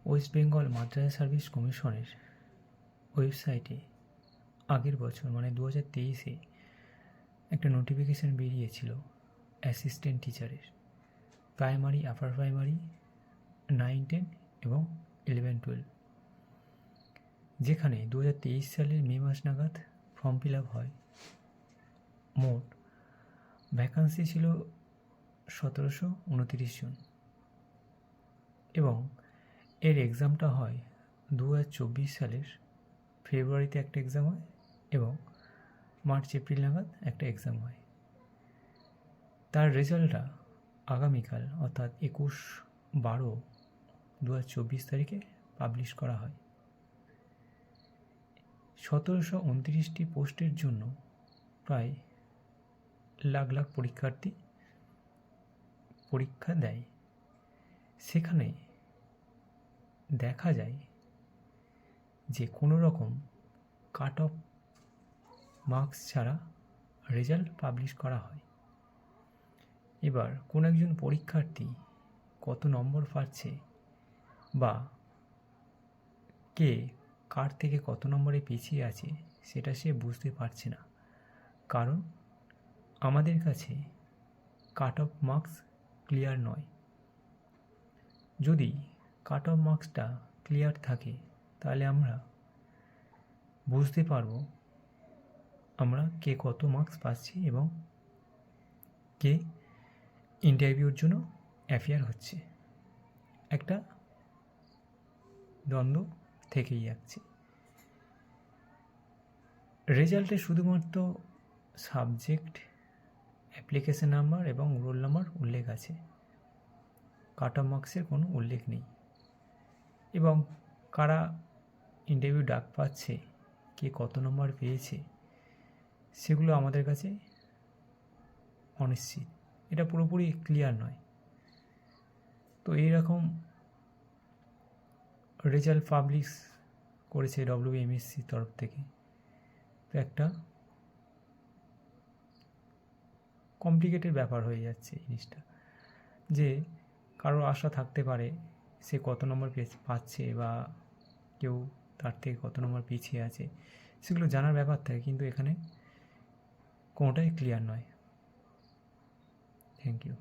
West Bengal মাদ্রাসা service কমিশনের ওয়েবসাইটে আগের বছর মানে 2023-এ একটা নোটিফিকেশান বেরিয়েছিল অ্যাসিস্ট্যান্ট টিচারের, প্রাইমারি, আপার প্রাইমারি, 9-10 এবং 11-12, যেখানে 2023 সালের মে মাস নাগাদ ফর্ম ফিল আপ হয়। মোট ভ্যাকান্সি ছিল 1729 জন এবং এর এক্সামটা হয় 2024 সালের ফেব্রুয়ারিতে একটা এক্সাম হয় এবং মার্চ এপ্রিল নাগাদ একটা এক্সাম হয়। তার রেজাল্টটা আগামীকাল অর্থাৎ 21/12/2024 তারিখে পাবলিশ করা হয়। 1729টি পোস্টের জন্য প্রায় লাখ লাখ পরীক্ষার্থী পরীক্ষা দেয়। সেখানে দেখা যায় যে কোনো রকম কাট অফ মার্কস ছাড়া রেজাল্ট পাবলিশ করা হয়। এবার কোন একজন পরীক্ষার্থী কত নম্বর পাচ্ছে বা কে কার থেকে কত নম্বরে পিছিয়ে আছে সেটা সে বুঝতে পারছে না, কারণ আমাদের কাছে কাট অফ মার্কস ক্লিয়ার নয়। যদি কাট অফ মার্কসটা ক্লিয়ার থাকে তাহলে আমরা বুঝতে পারবো আমরা কে কত মার্কস পাচ্ছি এবং কে ইন্টারভিউর জন্য অ্যাপিয়ার হচ্ছে। একটা দ্বন্দ্ব থেকেই যাচ্ছে। রেজাল্টে শুধুমাত্র সাবজেক্ট, অ্যাপ্লিকেশন নাম্বার এবং রোল নাম্বার উল্লেখ আছে, কাট অফ মার্কসের কোনো উল্লেখ নেই। এবং কারা ইন্টারভিউ ডাক পাচ্ছে, কে কত নম্বর পেয়েছে, সেগুলো আমাদের কাছে অনিশ্চিত, এটা পুরোপুরি ক্লিয়ার নয়। তো এইরকম রেজাল্ট পাবলিশ করেছে WBMSC তরফ থেকে। তো একটা কমপ্লিকেটেড ব্যাপার হয়ে যাচ্ছে জিনিসটা, যে কারো আশা থাকতে পারে সে কত নম্বর পাচ্ছে বা কেউ তার থেকে কত নম্বর পিছিয়ে আছে, সেগুলো জানার ব্যাপার থাকে, কিন্তু এখানে কোনোটাই ক্লিয়ার নয়। Thank you.